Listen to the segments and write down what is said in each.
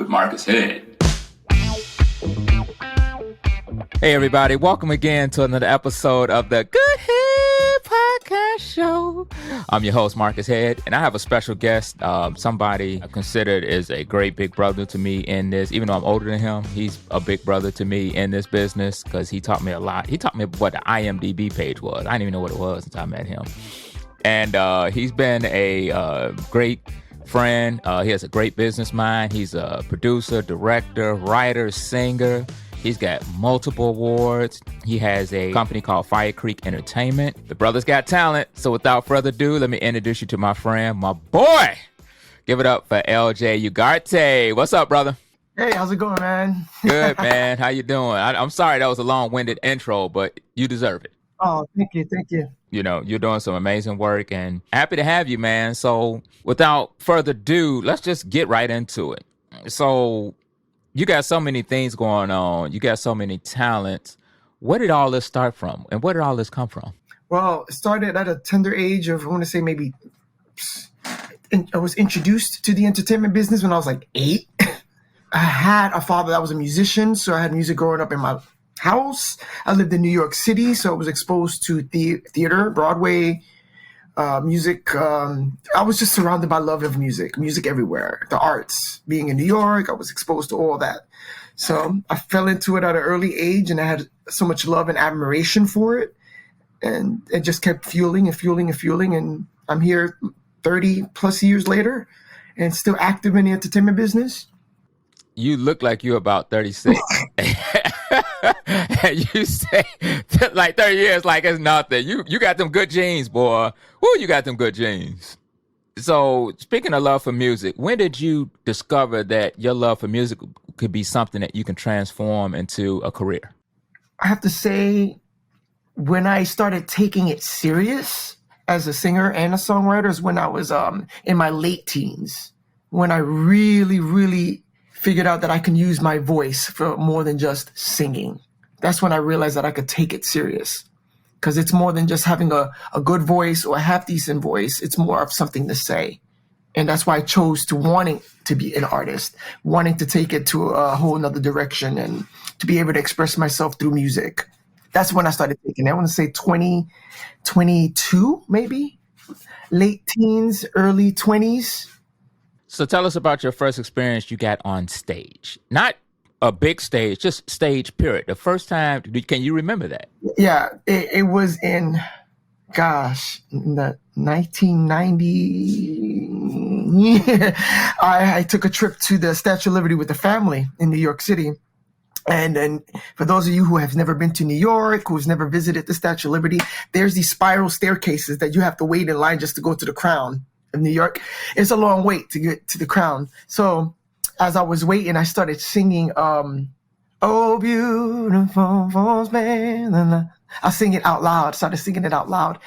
with Marcus Head. Hey everybody, welcome again to another episode of the Good Head Podcast Show. I'm your host, Marcus Head, and I have a special guest, somebody I considered is a great big brother to me in this. Even though I'm older than him, he's a big brother to me in this business because he taught me a lot. He taught me what the IMDb page was. I didn't even know what it was until I met him. And he's been a great friend. He has a great business mind. He's a producer, director, writer, singer. He's got multiple awards. He has a company called Firecreek Entertainment. The brother's got talent. So without further ado, let me introduce you to my friend, my boy. Give it up for LJ Ugarte. What's up, brother? Hey, how's it going, man? Good, man. How you doing? I'm sorry that was a long-winded intro, but you deserve it. Oh, thank you. You know, you're doing some amazing work and happy to have you, man. So without further ado, let's just get right into it. So you got so many things going on. You got so many talents. Where did all this start from? And where did all this come from? Well, it started at a tender age of, I want to say maybe, I was introduced to the entertainment business when I was like 8. I had a father that was a musician, so I had music growing up in my house. I lived in New York City, so I was exposed to theater, Broadway, music. I was just surrounded by love of music everywhere, the arts. Being in New York, I was exposed to all that. So I fell into it at an early age, and I had so much love and admiration for it. And it just kept fueling. And I'm here 30 plus years later and still active in the entertainment business. You look like you're about 36. And you say like 30 years like it's nothing. You got them good genes, boy. Woo, you got them good genes. So speaking of love for music, when did you discover that your love for music could be something that you can transform into a career? I have to say, when I started taking it serious as a singer and a songwriter is when I was in my late teens, when I really figured out that I can use my voice for more than just singing. That's when I realized that I could take it serious, because it's more than just having a good voice or a half-decent voice. It's more of something to say. And that's why I chose to wanting to be an artist, wanting to take it to a whole nother direction and to be able to express myself through music. That's when I started taking it. I want to say 22, maybe, late teens, early 20s. So tell us about your first experience you got on stage. Not a big stage, just stage, period. The first time, can you remember that? Yeah, it was in, the 1990. I took a trip to the Statue of Liberty with the family in New York City. And then for those of you who have never been to New York, who's never visited the Statue of Liberty, there's these spiral staircases that you have to wait in line just to go to the crown of New York. It's a long wait to get to the crown. So as I was waiting, I started singing, "Oh, beautiful falls man." I sing it out loud, started singing it out loud.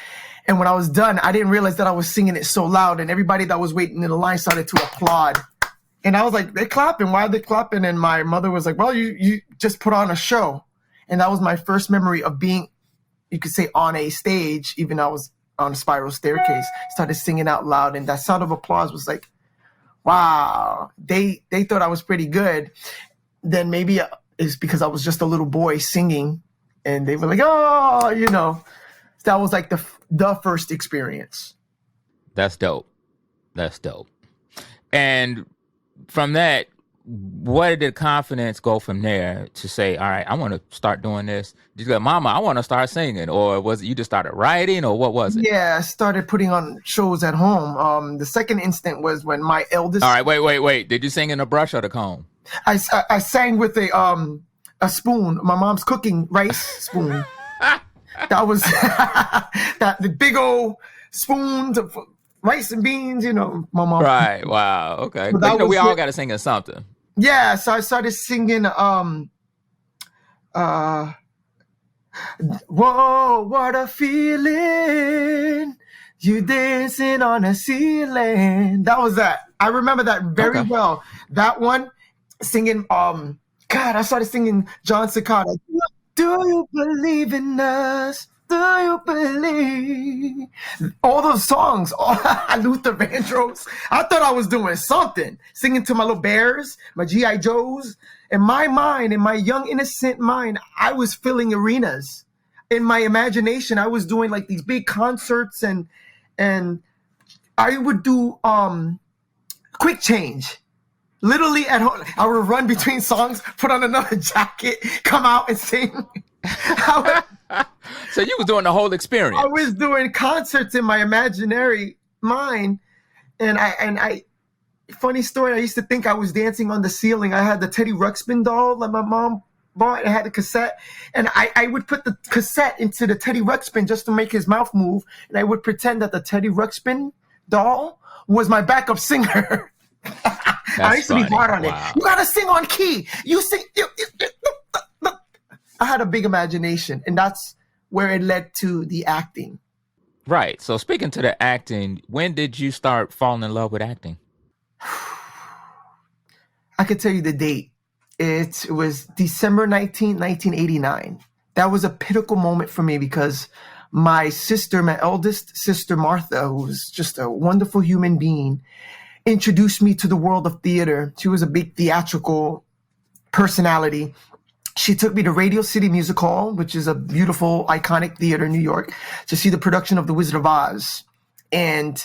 And when I was done, I didn't realize that I was singing it so loud, and everybody that was waiting in the line started to applaud. And I was like, they're clapping. Why are they clapping? And my mother was like, well, you just put on a show. And that was my first memory of being, you could say, on a stage, even though I was on a spiral staircase. Started singing out loud, and that sound of applause was like, wow, they thought I was pretty good. Then maybe it's because I was just a little boy singing, and they were like, oh, that was like the first experience. That's dope. And from that, where did the confidence go from there to say, all right, I want to start doing this? Did you go, Mama, I want to start singing? Or was it you just started writing, or what was it? Yeah, I started putting on shows at home. The second instant was when my eldest... All right, wait. Did you sing in the brush or the comb? I sang with a spoon, my mom's cooking rice spoon. That was the big old spoon to rice and beans, my mom. Right, wow, okay. So but we all got to sing in something. Yeah, so I started singing, whoa, what a feeling, you dancing on a ceiling. That was that. I remember that very well. That one, singing, I started singing John Cicada. Do you believe in us? Do you believe? All those songs, Luther Vandross. I thought I was doing something, singing to my little bears, my G.I. Joes. In my mind, in my young, innocent mind, I was filling arenas. In my imagination, I was doing like these big concerts, and I would do quick change. Literally at home, I would run between songs, put on another jacket, come out and sing. So you were doing the whole experience. I was doing concerts in my imaginary mind, and I funny story, I used to think I was dancing on the ceiling. I had the Teddy Ruxpin doll that my mom bought. I had a cassette, and I would put the cassette into the Teddy Ruxpin just to make his mouth move, and I would pretend that the Teddy Ruxpin doll was my backup singer. I used to be hard on it. You gotta sing on key. You sing. I had a big imagination, and that's where it led to the acting. Right. So speaking to the acting, when did you start falling in love with acting? I could tell you the date. It was December 19th, 1989. That was a pinnacle moment for me because my sister, my eldest sister, Martha, who was just a wonderful human being, introduced me to the world of theater. She was a big theatrical personality. She took me to Radio City Music Hall, which is a beautiful, iconic theater in New York, to see the production of The Wizard of Oz. And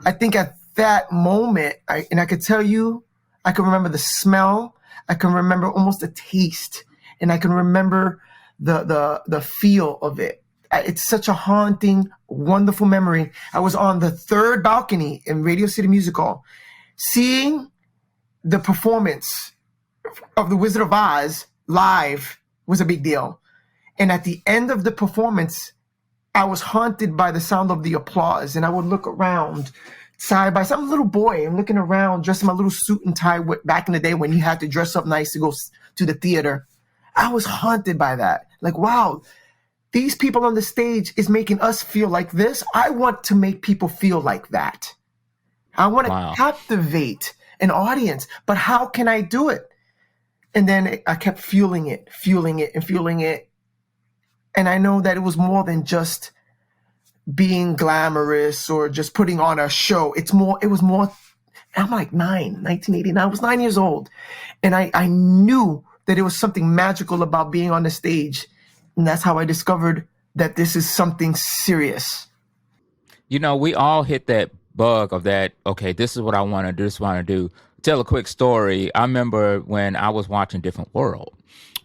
I think at that moment, I could tell you, I can remember the smell. I can remember almost the taste. And I can remember the feel of it. It's such a haunting, wonderful memory. I was on the third balcony in Radio City Music Hall. Seeing the performance of The Wizard of Oz live was a big deal. And at the end of the performance, I was haunted by the sound of the applause. And I would look around side by side. I'm a little boy. I'm looking around, dressed in my little suit and tie back in the day when you had to dress up nice to go to the theater. I was haunted by that. Like, wow, these people on the stage is making us feel like this. I want to make people feel like that. I want to captivate an audience, but how can I do it? And then I kept fueling it. And I know that it was more than just being glamorous or just putting on a show. It was more, I'm like 1989. I was 9 years old. And I knew that it was something magical about being on the stage. And that's how I discovered that this is something serious. You know, we all hit that bug of that, okay, this is what I want to do, this is what I want to do. Tell a quick story. I remember when I was watching Different World.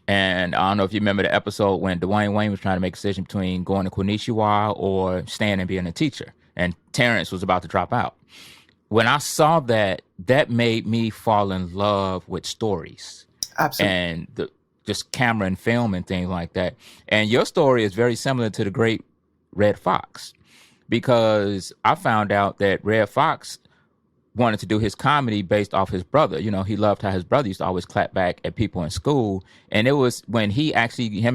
And I don't know if you remember the episode when Dwayne Wayne was trying to make a decision between going to Queensborough or staying and being a teacher. And Terrence was about to drop out. When I saw that, that made me fall in love with stories. Absolutely. And just camera and film and things like that. And your story is very similar to the great Red Fox, because I found out that Red Fox wanted to do his comedy based off his brother. You know, he loved how his brother used to always clap back at people in school. And it was when him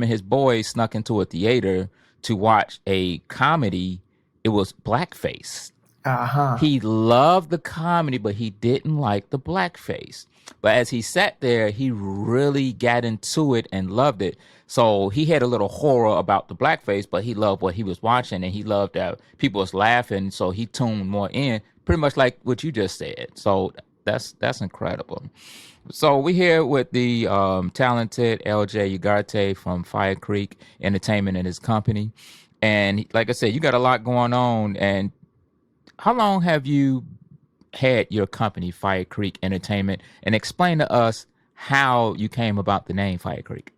and his boys snuck into a theater to watch a comedy, it was blackface. Uh-huh. He loved the comedy, but he didn't like the blackface. But as he sat there, he really got into it and loved it. So he had a little horror about the blackface, but he loved what he was watching, and he loved that people was laughing. So he tuned more in, pretty much like what you just said. So that's incredible. So we're here with the talented LJ Ugarte from Firecreek Entertainment and his company. And like I said, you got a lot going on. And how long have you had your company, Firecreek Entertainment? And explain to us how you came about the name Firecreek.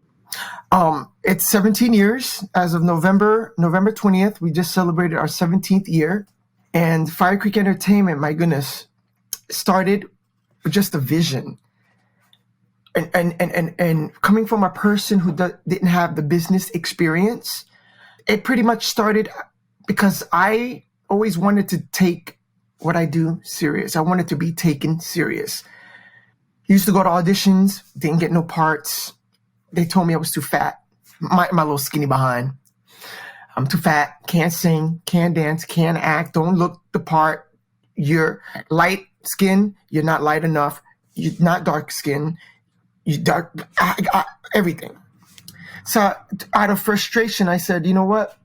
It's 17 years. As of November 20th, we just celebrated our 17th year. And Firecreek Entertainment, my goodness, started with just a vision. And coming from a person who didn't have the business experience, it pretty much started because I always wanted to take what I do serious. I wanted to be taken serious. Used to go to auditions, didn't get no parts. They told me I was too fat. My little skinny behind. I'm too fat, can't sing, can't dance, can't act, don't look the part. You're light skin, you're not light enough. You're not dark skin, you're dark, everything. So out of frustration, I said, you know what?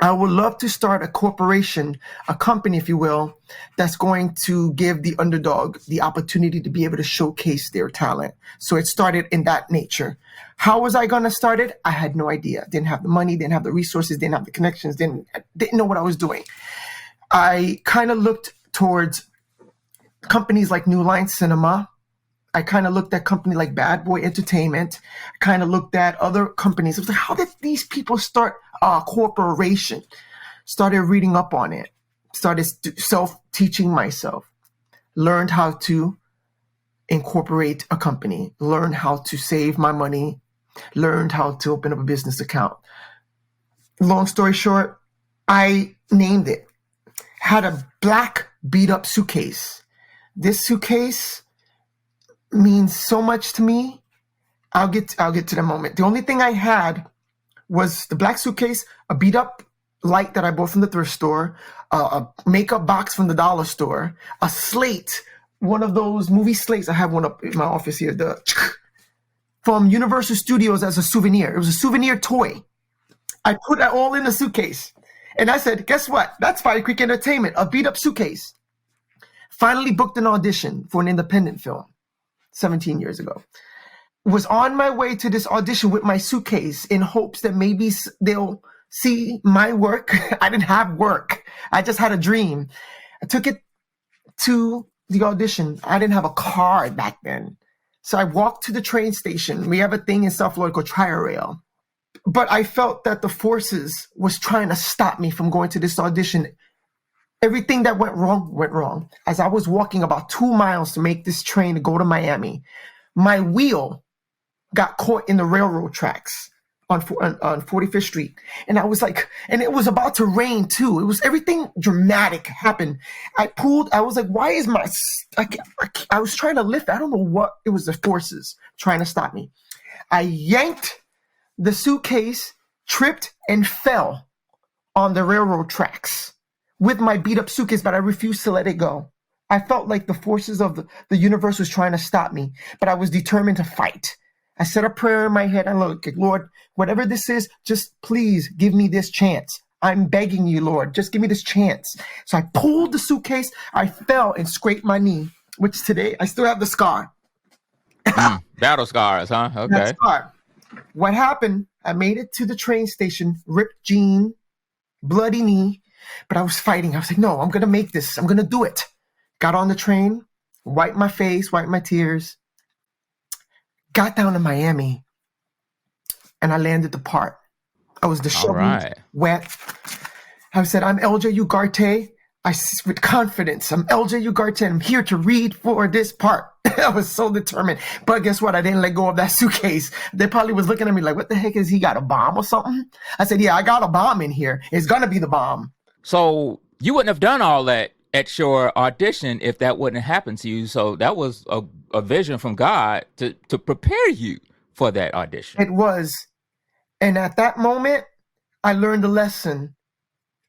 I would love to start a corporation, a company, if you will, that's going to give the underdog the opportunity to be able to showcase their talent. So it started in that nature. How was I going to start it? I had no idea. Didn't have the money, didn't have the resources, didn't have the connections, didn't know what I was doing. I kind of looked towards companies like New Line Cinema. I kind of looked at company like Bad Boy Entertainment. I kind of looked at other companies. I was like, how did these people start a corporation? Started reading up on it. Started self-teaching myself. Learned how to incorporate a company. Learned how to save my money. Learned how to open up a business account. Long story short, I named it. Had a black beat-up suitcase. This suitcase means so much to me. I'll get to the moment. The only thing I had was the black suitcase, a beat up light that I bought from the thrift store, a makeup box from the dollar store, a slate, one of those movie slates. I have one up in my office here, from Universal Studios as a souvenir. It was a souvenir toy. I put that all in a suitcase. And I said, guess what? That's Firecreek Entertainment, a beat up suitcase. Finally booked an audition for an independent film 17 years ago. Was on my way to this audition with my suitcase in hopes that maybe they'll see my work. I didn't have work. I just had a dream. I took it to the audition. I didn't have a car back then. So I walked to the train station. We have a thing in South Florida called Tri-Rail. But I felt that the forces was trying to stop me from going to this audition. Everything that went wrong. As I was walking about 2 miles to make this train to go to Miami, my wheel got caught in the railroad tracks on 45th Street. And I was like, and it was about to rain too. It was everything dramatic happened. I was like, why is I was trying to lift. I don't know what, it was the forces trying to stop me. I yanked the suitcase, tripped and fell on the railroad tracks with my beat up suitcase, but I refused to let it go. I felt like the forces of the universe was trying to stop me, but I was determined to fight. I said a prayer in my head. I look, Lord, whatever this is, just please give me this chance. I'm begging you, Lord, just give me this chance. So I pulled the suitcase. I fell and scraped my knee, which today I still have the scar. Battle scars, huh? Okay. That scar. What happened? I made it to the train station, ripped jean, bloody knee, but I was fighting. I was like, no, I'm going to make this. I'm going to do it. Got on the train, wiped my face, wiped my tears, got down to Miami, and I landed the part. I was disheveled, wet. I said, I'm LJ Ugarte. With confidence, I'm LJ Ugarte. I'm here to read for this part. I was so determined. But guess what? I didn't let go of that suitcase. They probably was looking at me like, what the heck is he got, a bomb or something? I said, yeah, I got a bomb in here. It's going to be the bomb. So you wouldn't have done all that at your audition if that wouldn't have happened to you. So that was a vision from God to prepare you for that audition. It was. And at that moment, I learned a lesson: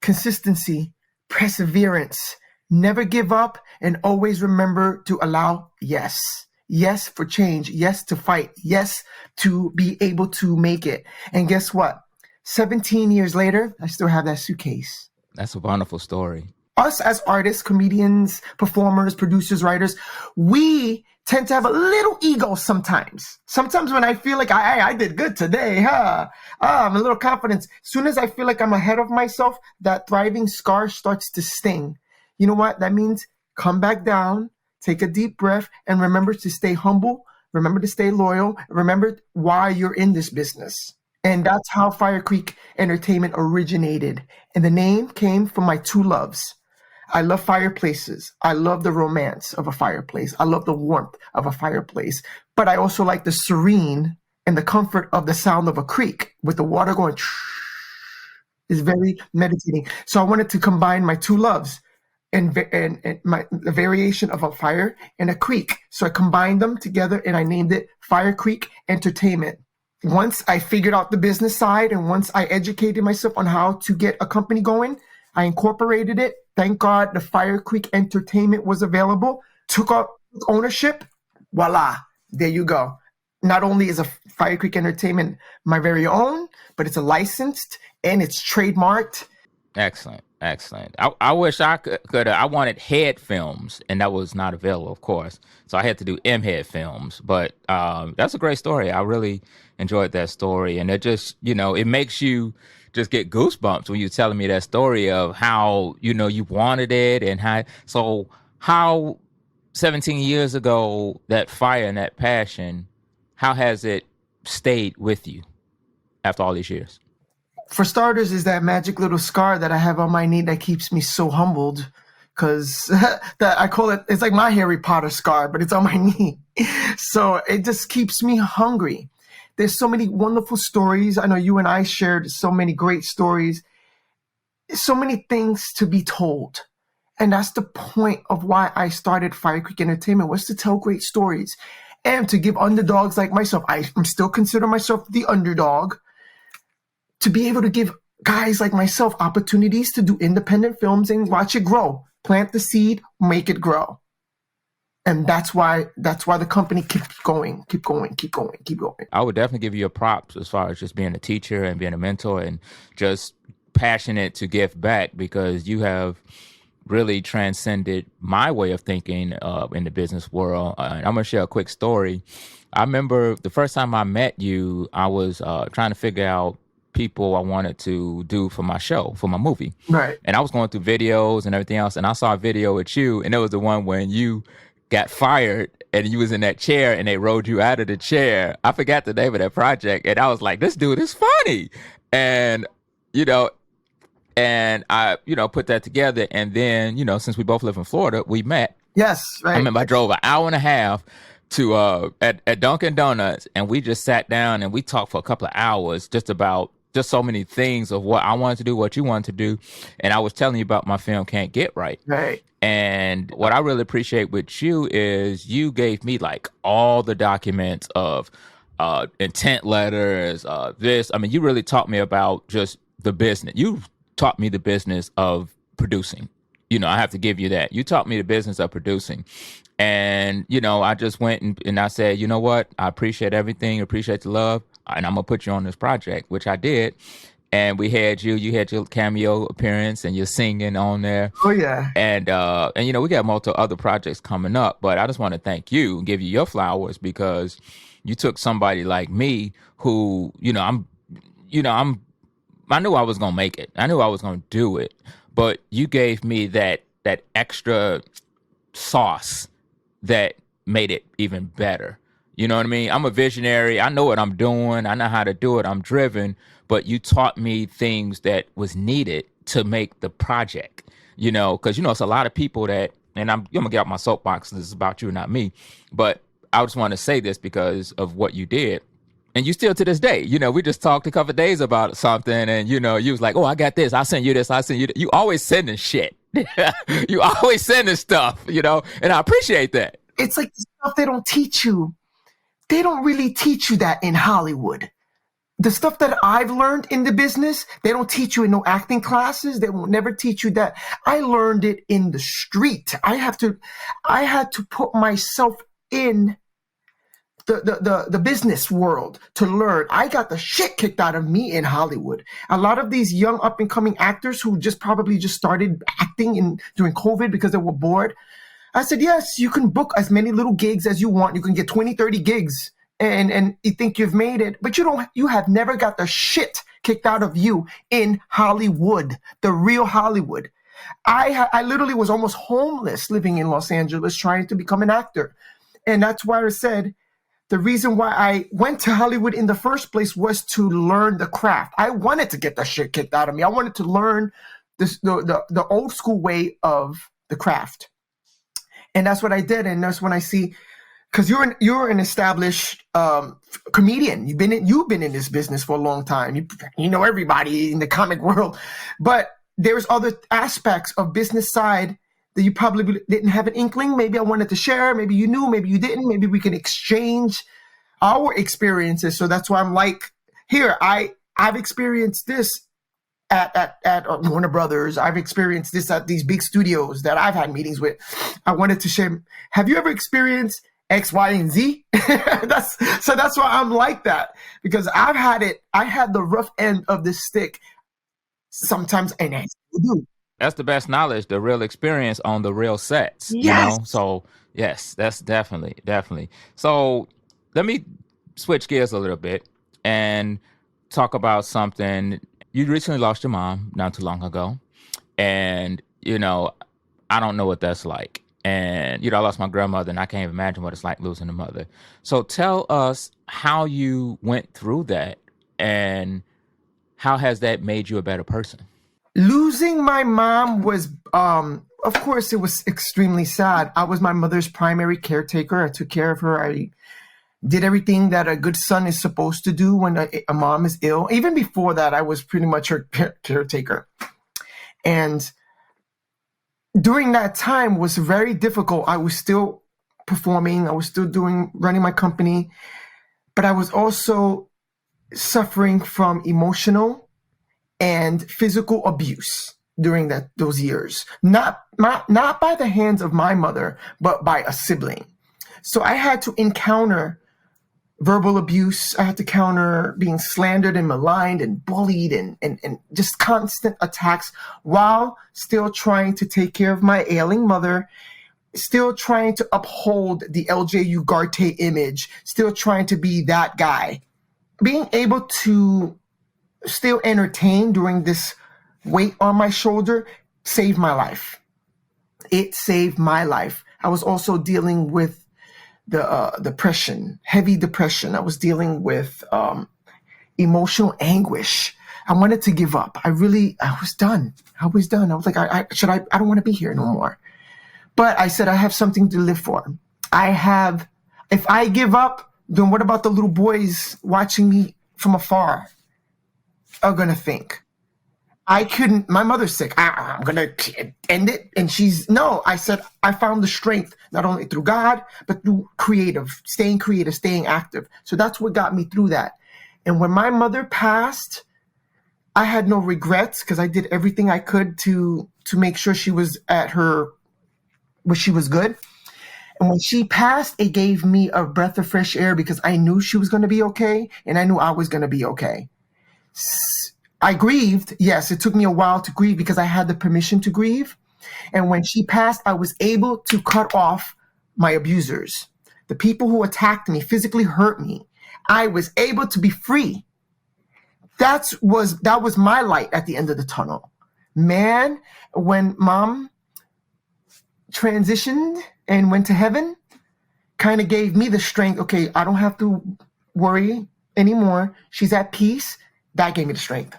consistency, perseverance, never give up, and always remember to allow yes. Yes for change. Yes to fight. Yes to be able to make it. And guess what? 17 years later, I still have that suitcase. That's a wonderful story. Us as artists, comedians, performers, producers, writers, we tend to have a little ego sometimes. Sometimes when I feel like I did good today, I'm a little confident. As soon as I feel like I'm ahead of myself, that thriving scar starts to sting. You know what? That means come back down, take a deep breath, and remember to stay humble, remember to stay loyal, remember why you're in this business. And that's how Firecreek Entertainment originated. And the name came from my two loves. I love fireplaces. I love the romance of a fireplace. I love the warmth of a fireplace. But I also like the serene and the comfort of the sound of a creek with the water going. Is very meditating. So I wanted to combine my two loves and the variation of a fire and a creek. So I combined them together and I named it Firecreek Entertainment. Once I figured out the business side and once I educated myself on how to get a company going, I incorporated it. Thank God the Firecreek Entertainment was available. Took up ownership. Voila. There you go. Not only is a Firecreek Entertainment my very own, but it's a licensed and it's trademarked. Excellent. Excellent. I wish I could I wanted head films, and that was not available, of course. So I had to do M head films. But that's a great story. I really enjoyed that story. And it just, it makes you just get goosebumps when you're telling me that story of how, you wanted it and how 17 years ago, that fire and that passion, how has it stayed with you after all these years? For starters, is that magic little scar that I have on my knee that keeps me so humbled, because that I call it, it's like my Harry Potter scar, but it's on my knee. So it just keeps me hungry. There's so many wonderful stories. I know you and I shared so many great stories, so many things to be told. And that's the point of why I started Firecreek Entertainment, was to tell great stories and to give underdogs like myself. I'm still consider myself the underdog, to be able to give guys like myself opportunities to do independent films and watch it grow. Plant the seed, make it grow. And that's why the company keeps going. I would definitely give you your props as far as just being a teacher and being a mentor and just passionate to give back, because you have really transcended my way of thinking in the business world. And I'm going to share a quick story. I remember the first time I met you, I was trying to figure out people I wanted to do for my show, for my movie. Right. And I was going through videos and everything else, and I saw a video with you, and it was the one when you got fired and you was in that chair and they rolled you out of the chair. I forgot the name of that project, and I was like, this dude is funny. And I, put that together. And then, since we both live in Florida, we met. Yes, right. I remember I drove an hour and a half to at Dunkin' Donuts, and we just sat down and we talked for a couple of hours just about just so many things of what I wanted to do, what you wanted to do. And I was telling you about my film Can't Get Right. Right. And what I really appreciate with you is you gave me like all the documents of intent letters, this. I mean, you really taught me about just the business. You taught me the business of producing. I have to give you that. You taught me the business of producing. And, I just went and I said, you know what? I appreciate everything. Appreciate the love. And I'm going to put you on this project, which I did. And we had you had your cameo appearance and you're singing on there. Oh, yeah. And we got multiple other projects coming up. But I just want to thank you and give you your flowers, because you took somebody like me who, I knew I was going to make it. I knew I was going to do it. But you gave me that extra sauce that made it even better. You know what I mean? I'm a visionary. I know what I'm doing. I know how to do it. I'm driven. But you taught me things that was needed to make the project, because, it's a lot of people that, and I'm going to get out my soapbox. This is about you, not me. But I just want to say this because of what you did. And you still to this day, we just talked a couple of days about something, and, you was like, oh, I got this. I'll send you this. I'll send you that. You always sending shit. You always sending stuff, and I appreciate that. It's like the stuff they don't teach you. They don't really teach you that in Hollywood. The stuff that I've learned in the business, they don't teach you in no acting classes. They will never teach you that. I learned it in the street. I had to put myself in the business world to learn. I got the shit kicked out of me in Hollywood. A lot of these young up and coming actors who probably just started acting during COVID because they were bored. I said, yes, you can book as many little gigs as you want. You can get 20, 30 gigs and you think you've made it, but you have never got the shit kicked out of you in Hollywood, the real Hollywood. I literally was almost homeless living in Los Angeles trying to become an actor. And that's why I said the reason why I went to Hollywood in the first place was to learn the craft. I wanted to get the shit kicked out of me. I wanted to learn the old school way of the craft. And that's what I did. And that's when I see, because you're an established comedian. You've been in this business for a long time. You know everybody in the comic world. But there's other aspects of business side that you probably didn't have an inkling. Maybe I wanted to share. Maybe you knew. Maybe you didn't. Maybe we can exchange our experiences. So that's why I'm like, here, I've experienced this at Warner Brothers. I've experienced this at these big studios that I've had meetings with. I wanted to share. Have you ever experienced X, Y, and Z? That's why I'm like that, because I've had it. I had the rough end of the stick. sometimes, and I still do. That's the best knowledge, the real experience on the real sets, you Yes. know? So, yes, that's definitely. So, let me switch gears a little bit and talk about something. You recently lost your mom not too long ago. And, I don't know what that's like. And, I lost my grandmother, and I can't even imagine what it's like losing a mother. So, tell us how you went through that, and how has that made you a better person? Losing my mom was, of course, it was extremely sad. I was my mother's primary caretaker. I took care of her. I did everything that a good son is supposed to do when a mom is ill. Even before that, I was pretty much her caretaker. And during that time was very difficult. I was still performing. I was still running my company, but I was also suffering from emotional and physical abuse during those years. Not by the hands of my mother, but by a sibling. So I had to encounter verbal abuse. I had to counter being slandered and maligned and bullied and just constant attacks while still trying to take care of my ailing mother, still trying to uphold the LJ Ugarte image, still trying to be that guy. Being able to still entertain during this weight on my shoulder saved my life. It saved my life. I was also dealing with the depression, heavy depression. I was dealing with emotional anguish. I wanted to give up. I was done. I was done. I was like, I don't want to be here no more. But I said, I have something to live for. If I give up, then what about the little boys watching me from afar are going to think? My mother's sick. I'm going to end it. And I said, I found the strength, not only through God, but through staying creative, staying active. So that's what got me through that. And when my mother passed, I had no regrets because I did everything I could to make sure she was where she was good. And when she passed, it gave me a breath of fresh air because I knew she was going to be okay. And I knew I was going to be okay. I grieved. Yes, it took me a while to grieve because I had the permission to grieve. And when she passed, I was able to cut off my abusers. The people who attacked me, physically hurt me. I was able to be free. That was my light at the end of the tunnel. Man, when mom transitioned and went to heaven, kind of gave me the strength. Okay, I don't have to worry anymore. She's at peace. That gave me the strength.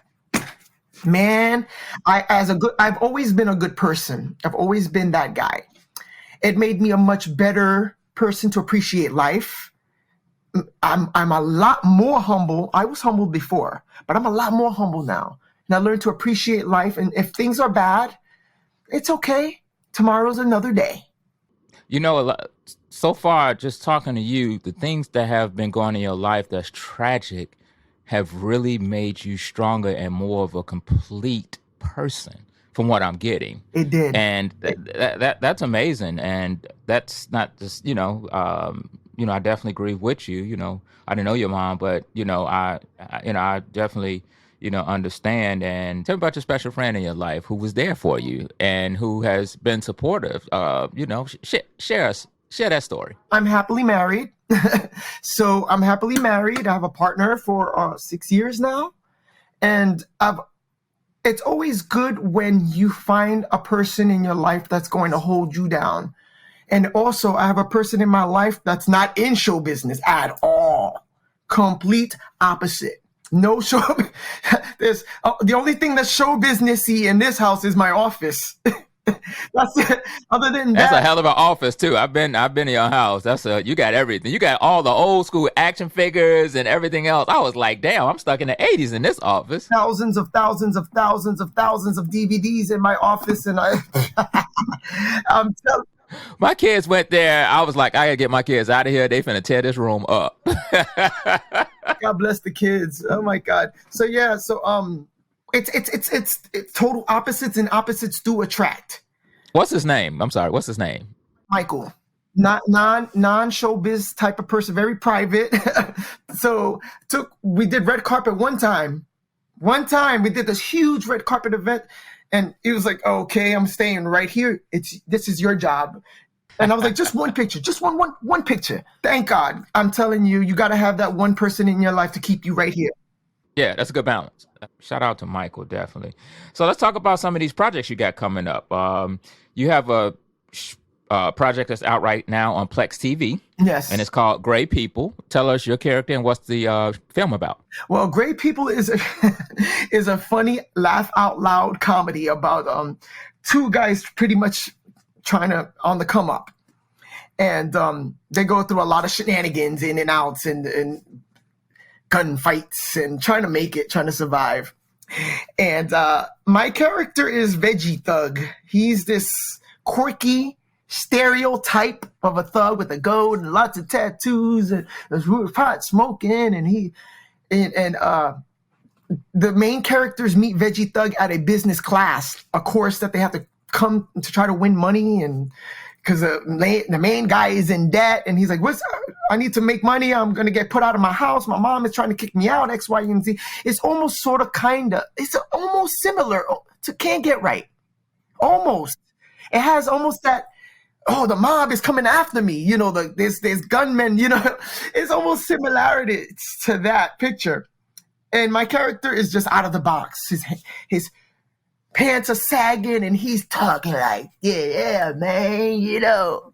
Man, I've always been a good person. I've always been that guy. It made me a much better person to appreciate life. I'm a lot more humble. I was humble before, but I'm a lot more humble now. And I learned to appreciate life. And if things are bad, it's okay. Tomorrow's another day. So far, just talking to you, the things that have been going on in your life that's tragic have really made you stronger and more of a complete person from what I'm getting. It did. And that's amazing. And that's not just, I definitely agree with you. I didn't know your mom, but, I definitely, understand. And tell me about your special friend in your life who was there for you and who has been supportive. Share that story. I'm happily married. So I'm happily married. I have a partner for 6 years now. And it's always good when you find a person in your life that's going to hold you down. And also, I have a person in my life that's not in show business at all. Complete opposite. No show. There's the only thing that's show businessy in this house is my office. That's it. Other than that, that's a hell of an office too. I've been in your house. You got everything. You got all the old school action figures and everything else. I was like, damn, I'm stuck in the 80s in this office. Thousands of DVDs in my office, and I'm telling. My kids went there. I was like, I gotta get my kids out of here. They finna tear this room up. God bless the kids. Oh my God. So yeah. So it's total opposites, and opposites do attract. What's his name? I'm sorry. What's his name? Michael. Not non-showbiz type of person, very private. So we did red carpet one time. One time we did this huge red carpet event, and he was like, "Okay, I'm staying right here. This is your job." And I was like, "Just one picture, just one picture." Thank God. I'm telling you, you got to have that one person in your life to keep you right here. Yeah, that's a good balance. Shout out to Michael, definitely. So let's talk about some of these projects you got coming up. You have a project that's out right now on Plex TV. Yes. And it's called Gray People. Tell us your character and what's the film about. Well, Gray People is a funny laugh out loud comedy about two guys pretty much trying to on the come up. And they go through a lot of shenanigans, in and outs, and gunfights, and trying to make it, trying to survive. And my character is Veggie Thug. He's this quirky stereotype of a thug with a goat and lots of tattoos and pot smoking. And the main characters meet Veggie Thug at a business class, a course that they have to come to try to win money, and because the main guy is in debt, and he's like, I need to make money. I'm going to get put out of my house. My mom is trying to kick me out, X, Y, and Z. It's almost sort of it's almost similar to Can't Get Right. Almost. It has almost that, the mob is coming after me. You know, there's gunmen, you know. It's almost similarity to that picture. And my character is just out of the box. His pants are sagging, and he's talking like, yeah, man, you know.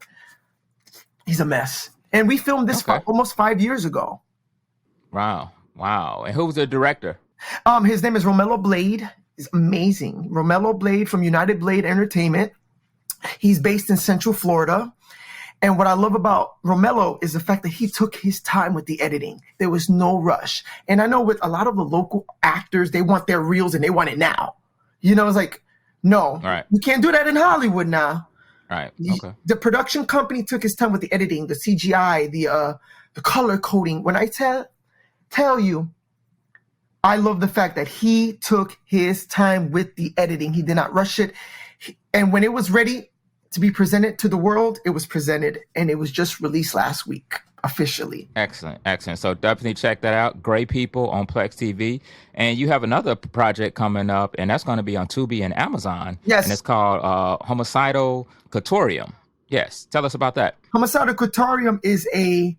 He's a mess. And we filmed this almost 5 years ago. Wow. And who was the director? His name is Romello Blade. He's amazing. Romello Blade from United Blade Entertainment. He's based in Central Florida. And what I love about Romello is the fact that he took his time with the editing. There was no rush. And I know with a lot of the local actors, they want their reels and they want it now. You know, it's like, no, you can't do that in Hollywood now. Right. Okay. The production company took his time with the editing, the CGI, the color coding. When I tell you, I love the fact that he took his time with the editing. He did not rush it. And when it was ready to be presented to the world, it was presented, and it was just released last week officially. Excellent. So definitely check that out. Gray People on Plex TV. And you have another project coming up, and that's going to be on Tubi and Amazon. Yes. And it's called Homicidal Coutorium. Yes. Tell us about that. Homicidal Coutorium is a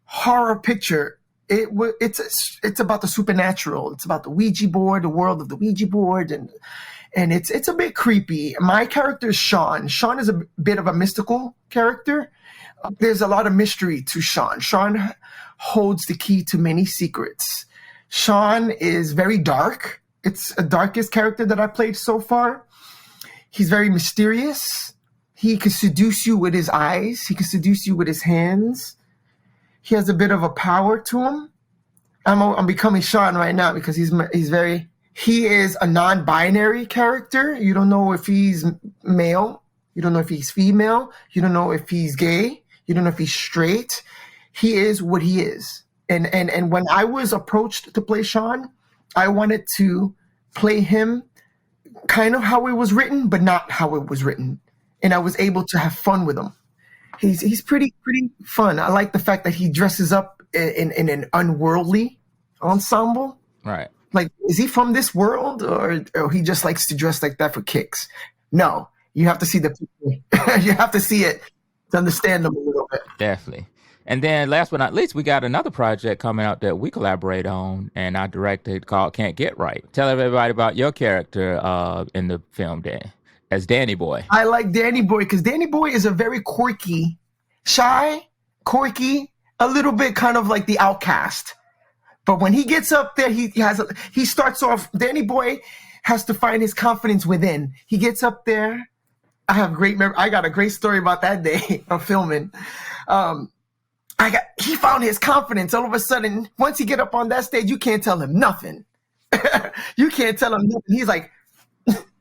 horror picture. It's about the supernatural. It's about the Ouija board, the world of the Ouija board, and it's a bit creepy. My character is Sean. Sean is a bit of a mystical character. There's a lot of mystery to Sean. Sean holds the key to many secrets. Sean is very dark. It's the darkest character that I played so far. He's very mysterious. He can seduce you with his eyes. He can seduce you with his hands. He has a bit of a power to him. I'm becoming Sean right now because he is a non-binary character. You don't know if he's male. You don't know if he's female. You don't know if he's gay. You don't know if he's straight. He is what he is. And when I was approached to play Sean, I wanted to play him kind of how it was written, but not how it was written. And I was able to have fun with him. He's pretty fun. I like the fact that he dresses up in an unworldly ensemble. Right. Like, is he from this world, or he just likes to dress like that for kicks? No, you have to see the picture. You have to see it to understand them a little bit. Definitely. And then last but not least, we got another project coming out that we collaborate on, and I directed, called Can't Get Right. Tell everybody about your character in the film, Dan, as Danny Boy. I like Danny Boy because Danny Boy is a very quirky, shy, quirky, a little bit kind of like the outcast. But when he gets up there, he starts off, Danny Boy has to find his confidence within. He gets up there. I got a great story about that day of filming. He found his confidence. All of a sudden, once he get up on that stage, you can't tell him nothing. You can't tell him nothing. He's like,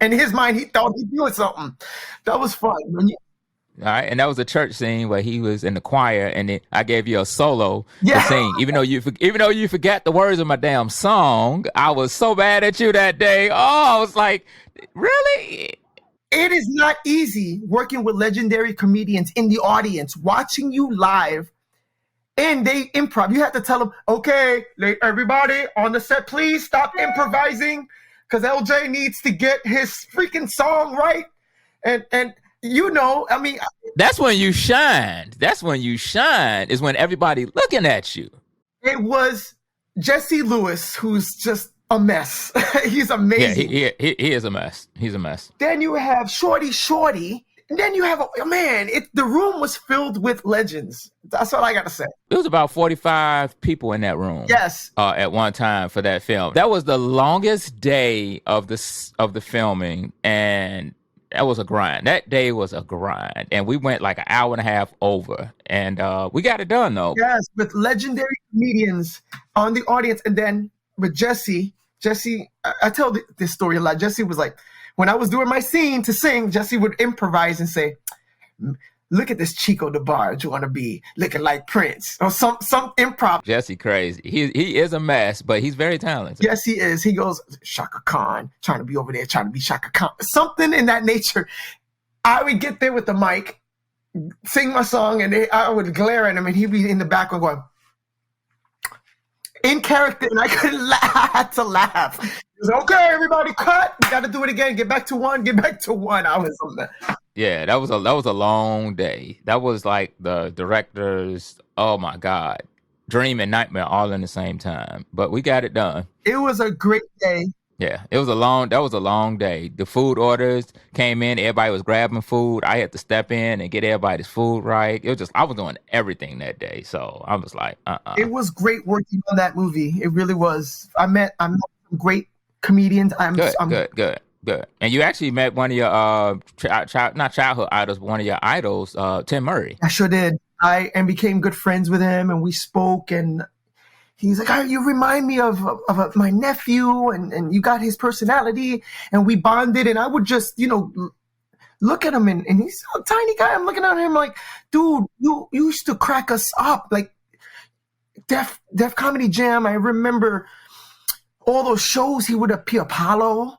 in his mind, he thought he doing something. That was fun. All right, and that was a church scene where he was in the choir, and then I gave you a solo to sing. Even though you forgot the words of my damn song, I was so mad at you that day. Oh, I was like, really? It is not easy working with legendary comedians in the audience, watching you live. and they improv. You had to tell them, okay, everybody on the set, please stop improvising, because LJ needs to get his freaking song right. And I mean, that's when you shine. That's when you shine, is when everybody looking at you. It was Jesse Lewis, who's just a mess. He's amazing. Yeah, he is a mess. He's a mess. Then you have Shorty. And then you have, the room was filled with legends. That's all I got to say. It was about 45 people in that room. Yes. At one time for that film. That was the longest day of the filming, and that was a grind. That day was a grind, and we went like an hour and a half over, and we got it done though. Yes, with legendary comedians on the audience, and then with Jesse, I tell this story a lot. Jesse was like, when I was doing my scene to sing, Jesse would improvise and say, look at this Chico DeBarge want to be looking like Prince, or some improv. Jesse crazy. He is a mess, but he's very talented. Yes, he is. He goes, Shaka Khan, trying to be over there, trying to be Shaka Khan. Something in that nature. I would get there with the mic, sing my song, and I would glare at him, and he'd be in the background going, in character, and I couldn't laugh. I had to laugh. He was, okay, everybody, cut. We got to do it again. Get back to one. I was on that. Yeah, that was a long day. That was like the director's, oh my God, dream and nightmare all in the same time. But we got it done. It was a great day. Yeah, that was a long day. The food orders came in, everybody was grabbing food. I had to step in and get everybody's food right. I was doing everything that day. So I was like, It was great working on that movie. It really was. I met some great comedians. Good. And you actually met one of your not childhood idols, but one of your idols, Tim Murray. I sure did. And became good friends with him, and we spoke, and he's like, oh, you remind me of my nephew, and you got his personality, and we bonded, and I would just, look at him, and he's a tiny guy. I'm looking at him like, dude, you used to crack us up, like Def Comedy Jam. I remember all those shows he would appear, Apollo.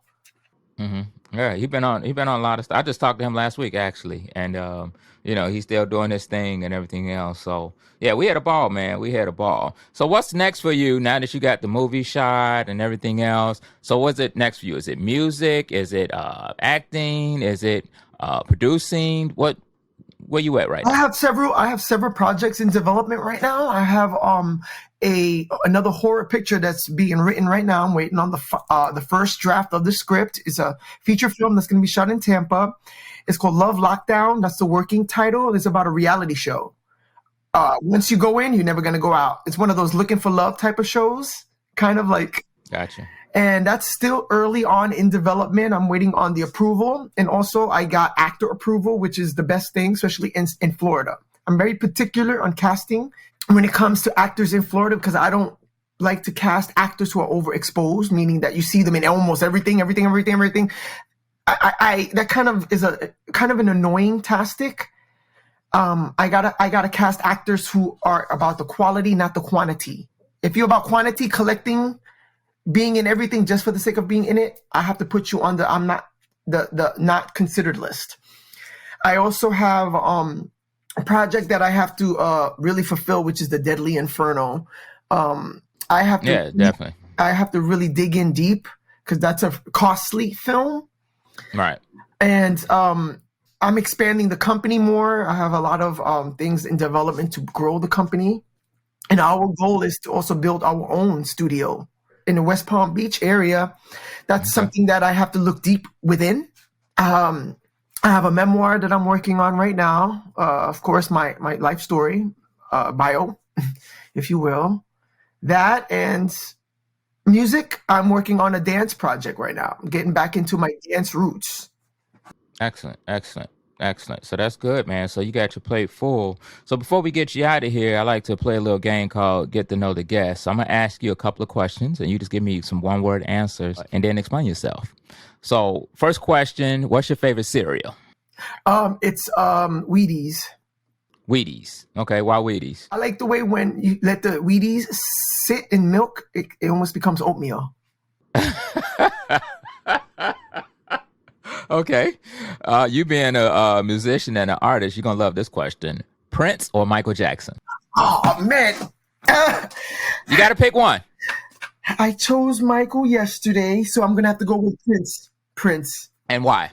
Mm-hmm. Yeah, he been on a lot of stuff. I just talked to him last week actually, and he's still doing his thing and everything else. So yeah, we had a ball, man. We had a ball. So what's next for you now that you got the movie shot and everything else? So what's it next for you? Is it music? Is it acting? Is it producing? Where you at right now? I have several projects in development right now. I have another horror picture that's being written right now. I'm waiting on the first draft of the script. It's a feature film that's going to be shot in Tampa. It's called Love Lockdown. That's the working title. It's about a reality show. Once you go in, you're never going to go out. It's one of those looking for love type of shows, kind of like. Gotcha. And that's still early on in development. I'm waiting on the approval. And also I got actor approval, which is the best thing, especially in Florida. I'm very particular on casting when it comes to actors in Florida, because I don't like to cast actors who are overexposed, meaning that you see them in almost everything. That kind of is an annoying tactic. I gotta cast actors who are about the quality, not the quantity. If you're about quantity, collecting, being in everything just for the sake of being in it, I have to put you on the not considered list. I also have a project that I have to really fulfill, which is the Deadly Inferno. Definitely. I have to really dig in deep because that's a costly film. Right. And I'm expanding the company more. I have a lot of things in development to grow the company. And our goal is to also build our own studio in the West Palm Beach area. That's something that I have to look deep within. I have a memoir that I'm working on right now. Of course, my life story, bio, if you will. That and music. I'm working on a dance project right now. I'm getting back into my dance roots. Excellent. So that's good, man. So you got your plate full. So before we get you out of here, I like to play a little game called Get to Know the Guest. So I'm going to ask you a couple of questions, and you just give me some one-word answers, and then explain yourself. So first question, what's your favorite cereal? It's Wheaties. Wheaties. Okay, why Wheaties? I like the way when you let the Wheaties sit in milk, it almost becomes oatmeal. Okay. You being a musician and an artist, you're going to love this question. Prince or Michael Jackson? Oh, man. You got to pick one. I chose Michael yesterday, so I'm going to have to go with Prince. And why?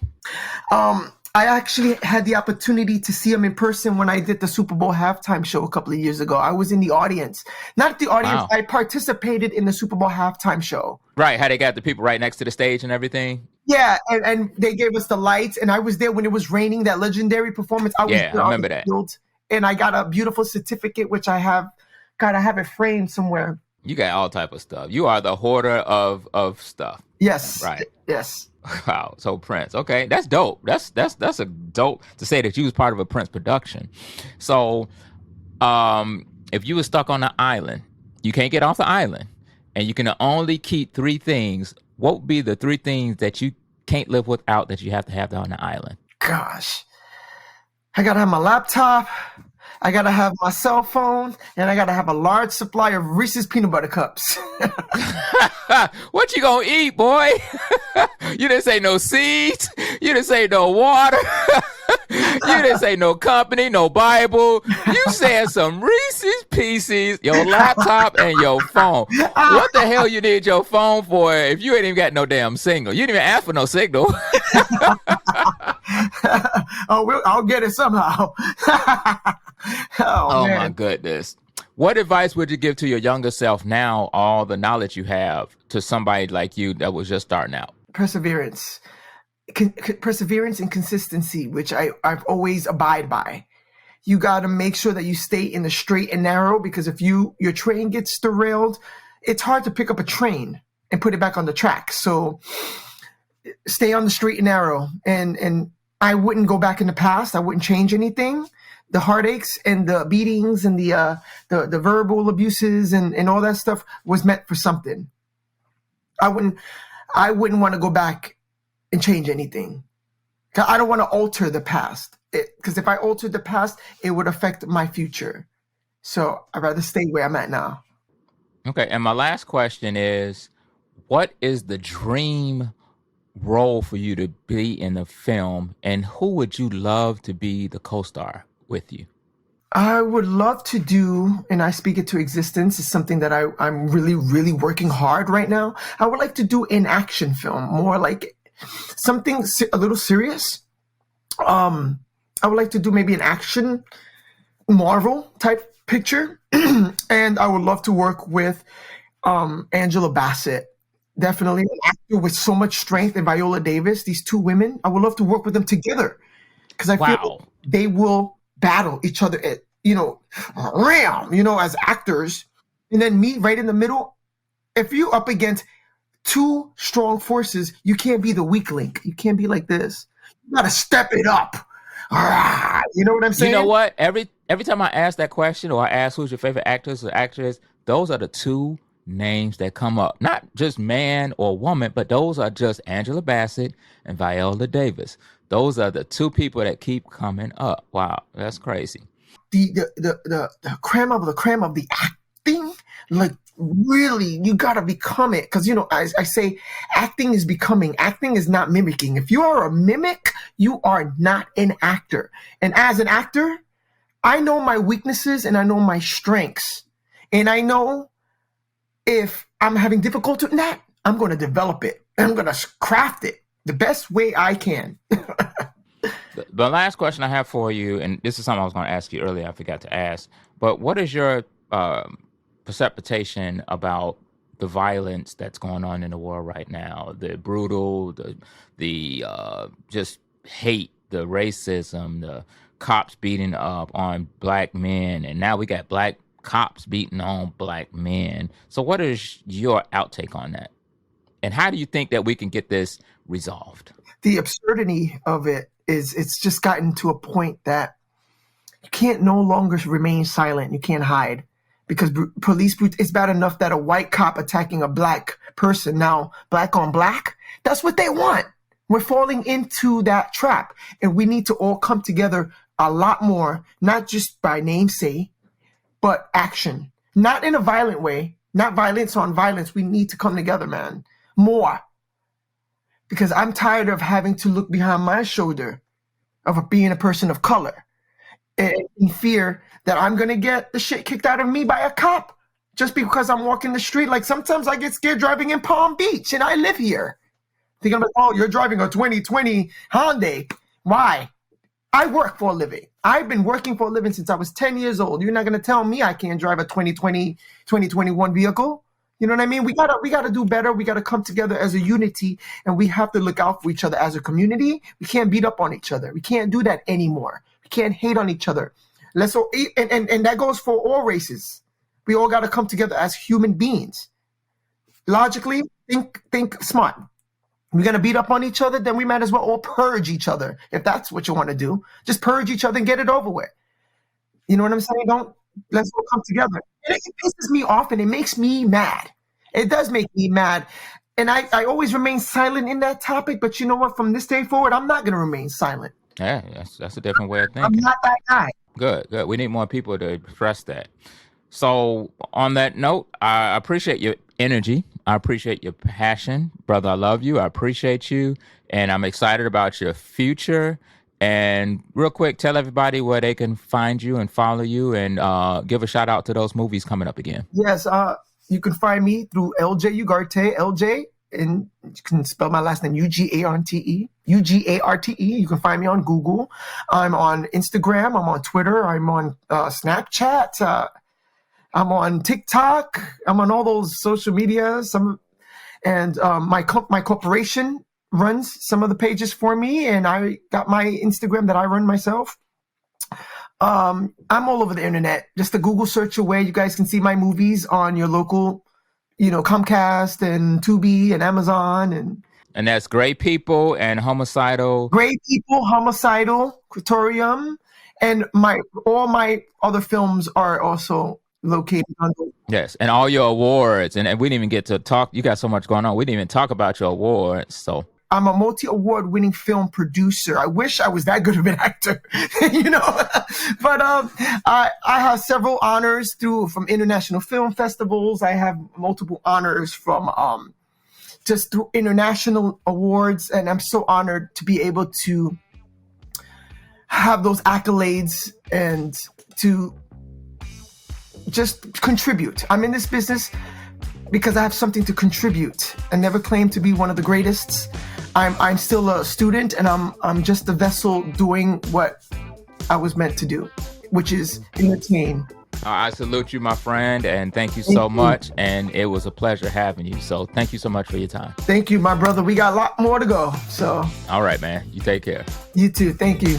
I actually had the opportunity to see him in person when I did the Super Bowl halftime show a couple of years ago. I was in the audience. Not the audience. Wow. I participated in the Super Bowl halftime show. Right. How they got the people right next to the stage and everything. Yeah, and they gave us the lights, and I was there when it was raining, that legendary performance. I was Yeah, there I on remember the that. field, and I got a beautiful certificate, which I have. God, I have it framed somewhere. You got all type of stuff. You are the hoarder of stuff. Yes. Right. Yes. Wow. So Prince. Okay, that's dope. That's a dope to say that you was part of a Prince production. So, if you were stuck on an island, you can't get off the island, and you can only keep three things. What would be the three things that you can't live without that you have to have on the island? Gosh, I gotta have my laptop. I gotta have my cell phone, and I gotta have a large supply of Reese's peanut butter cups. What you gonna eat, boy? You didn't say no seeds. You didn't say no water. You didn't say no company, no Bible. You said some Reese's Pieces, your laptop, and your phone. What the hell you need your phone for if you ain't even got no damn signal? You didn't even ask for no signal. I'll get it somehow. Oh man. My goodness. What advice would you give to your younger self now, all the knowledge you have, to somebody like you that was just starting out? Perseverance. Perseverance and consistency, which I've always abide by. You got to make sure that you stay in the straight and narrow, because if your train gets derailed, it's hard to pick up a train and put it back on the track. So stay on the straight and narrow. And I wouldn't go back in the past. I wouldn't change anything. The heartaches and the beatings and the verbal abuses and all that stuff was meant for something. I wouldn't want to go back and change anything. I don't want to alter the past, because if I altered the past, it would affect my future. So I'd rather stay where I'm at now. Okay. And my last question is, what is the dream role for you to be in the film, and who would you love to be the co-star with you? I would love to do, and I speak it to existence, is something that I'm really, really working hard right now. I would like to do an action film, more like something a little serious. I would like to do maybe an action Marvel type picture. And I would love to work with Angela Bassett. Definitely an actor with so much strength, and Viola Davis, these two women. I would love to work with them together, because I feel they will battle each other at, as actors, and then meet right in the middle. If you up against two strong forces, you can't be the weak link. You can't be like this. You got to step it up. You know what I'm saying? You know what? Every time I ask that question, or I ask who's your favorite actors or actress, those are the two names that come up. Not just man or woman, but those are just Angela Bassett and Viola Davis. Those are the two people that keep coming up. Wow, that's crazy. The creme of the acting, like, really, you gotta become it. Because I say acting is becoming. Acting is not mimicking. If you are a mimic, you are not an actor. And as an actor, I know my weaknesses and I know my strengths. And I know if I'm having difficulty in that, I'm going to develop it. I'm going to craft it the best way I can. The last question I have for you, and this is something I was going to ask you earlier, I forgot to ask, but what is your perception about the violence that's going on in the world right now? The brutal, the just hate, the racism, the cops beating up on black men, and now we got black cops beating on black men. So what is your outtake on that? And how do you think that we can get this resolved? The absurdity of it is, it's just gotten to a point that you can't no longer remain silent. You can't hide, because police, it's bad enough that a white cop attacking a black person, now black on black, that's what they want. We're falling into that trap, and we need to all come together a lot more, not just by namesake, but action. Not in a violent way, not violence on violence. We need to come together, man, more. Because I'm tired of having to look behind my shoulder of being a person of color, and in fear that I'm going to get the shit kicked out of me by a cop just because I'm walking the street. Like sometimes I get scared driving in Palm Beach and I live here. Thinking about, oh, you're driving a 2020 Hyundai. Why? I work for a living. I've been working for a living since I was 10 years old. You're not going to tell me I can't drive a 2020, 2021 vehicle. You know what I mean? We gotta do better. We gotta come together as a unity, and we have to look out for each other as a community. We can't beat up on each other. We can't do that anymore. We can't hate on each other. And that goes for all races. We all gotta come together as human beings. Logically, think smart. We're gonna beat up on each other, then we might as well all purge each other. If that's what you want to do, just purge each other and get it over with. You know what I'm saying? Let's all come together. And it pisses me off and it makes me mad. It does make me mad. And I always remain silent in that topic. But you know what? From this day forward, I'm not going to remain silent. Yeah, that's a different way of thinking. I'm not that guy. Good. We need more people to express that. So on that note, I appreciate your energy. I appreciate your passion. Brother, I love you. I appreciate you. And I'm excited about your future. And real quick, tell everybody where they can find you and follow you, and give a shout out to those movies coming up again. Yes, you can find me through LJ Ugarte, LJ, and you can spell my last name Ugarte, Ugarte. You can find me on Google. I'm on Instagram. I'm on Twitter. I'm on Snapchat. I'm on TikTok. I'm on all those social media. My corporation runs some of the pages for me, and I got my Instagram that I run myself. I'm all over the internet. Just a Google search away. You guys can see my movies on your local, Comcast and Tubi and Amazon and that's Great People and Homicidal. Great People, Homicidal, Criterium, and all my other films are also located on those. Yes, and all your awards, and we didn't even get to talk. You got so much going on. We didn't even talk about your awards. So I'm a multi-award-winning film producer. I wish I was that good of an actor, But I have several honors from international film festivals. I have multiple honors from just through international awards, and I'm so honored to be able to have those accolades and to just contribute. I'm in this business because I have something to contribute. I never claimed to be one of the greatest. I'm still a student, and I'm just a vessel doing what I was meant to do, which is entertain. I salute you, my friend, and thank you so much. And it was a pleasure having you. So thank you so much for your time. Thank you, my brother. We got a lot more to go. So all right, man. You take care. You too. Thank you.